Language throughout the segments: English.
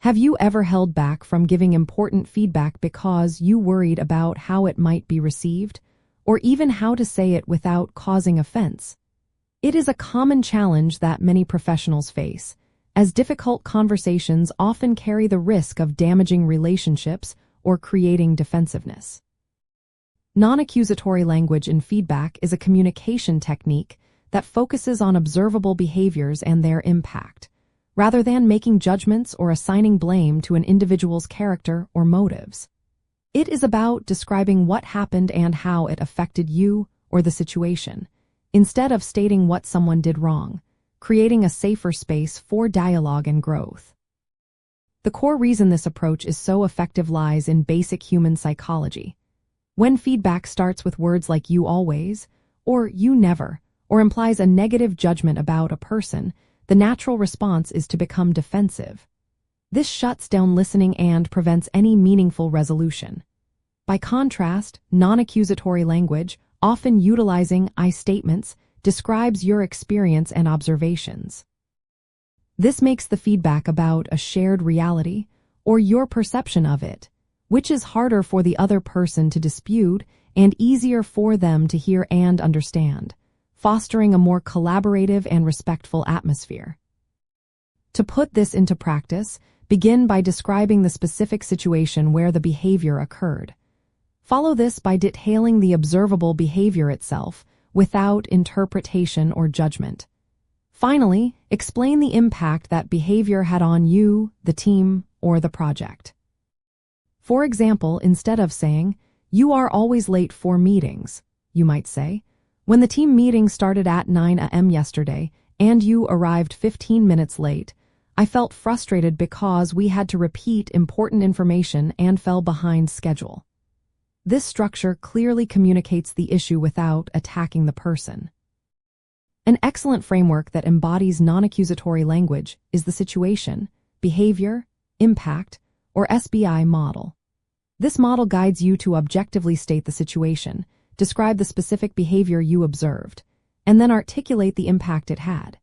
Have you ever held back from giving important feedback because you worried about how it might be received, or even how to say it without causing offense? It is a common challenge that many professionals face, as difficult conversations often carry the risk of damaging relationships or creating defensiveness. Non-accusatory language in feedback is a communication technique that focuses on observable behaviors and their impact, rather than making judgments or assigning blame to an individual's character or motives. It is about describing what happened and how it affected you or the situation, instead of stating what someone did wrong, creating a safer space for dialogue and growth. The core reason this approach is so effective lies in basic human psychology. When feedback starts with words like "you always," or "you never," or implies a negative judgment about a person, the natural response is to become defensive. This shuts down listening and prevents any meaningful resolution. By contrast, non-accusatory language, often utilizing I statements, describes your experience and observations. This makes the feedback about a shared reality or your perception of it, which is harder for the other person to dispute and easier for them to hear and understand, fostering a more collaborative and respectful atmosphere. To put this into practice, begin by describing the specific situation where the behavior occurred. Follow this by detailing the observable behavior itself, without interpretation or judgment. Finally, explain the impact that behavior had on you, the team, or the project. For example, instead of saying, "You are always late for meetings," you might say, "When the team meeting started at 9 a.m. yesterday and you arrived 15 minutes late, I felt frustrated because we had to repeat important information and fell behind schedule." This structure clearly communicates the issue without attacking the person. An excellent framework that embodies non-accusatory language is the situation, behavior, impact, or SBI model. This model guides you to objectively state the situation, describe the specific behavior you observed, and then articulate the impact it had.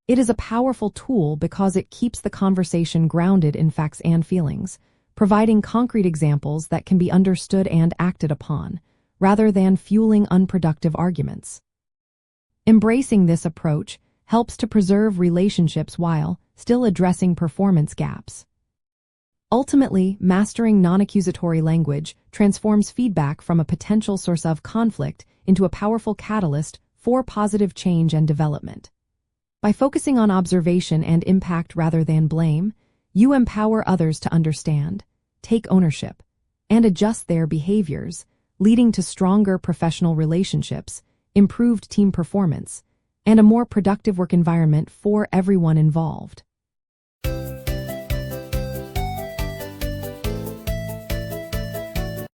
It is a powerful tool because it keeps the conversation grounded in facts and feelings, providing concrete examples that can be understood and acted upon, rather than fueling unproductive arguments. Embracing this approach helps to preserve relationships while still addressing performance gaps. Ultimately, mastering non-accusatory language transforms feedback from a potential source of conflict into a powerful catalyst for positive change and development. By focusing on observation and impact rather than blame, you empower others to understand, take ownership, and adjust their behaviors, leading to stronger professional relationships, improved team performance, and a more productive work environment for everyone involved.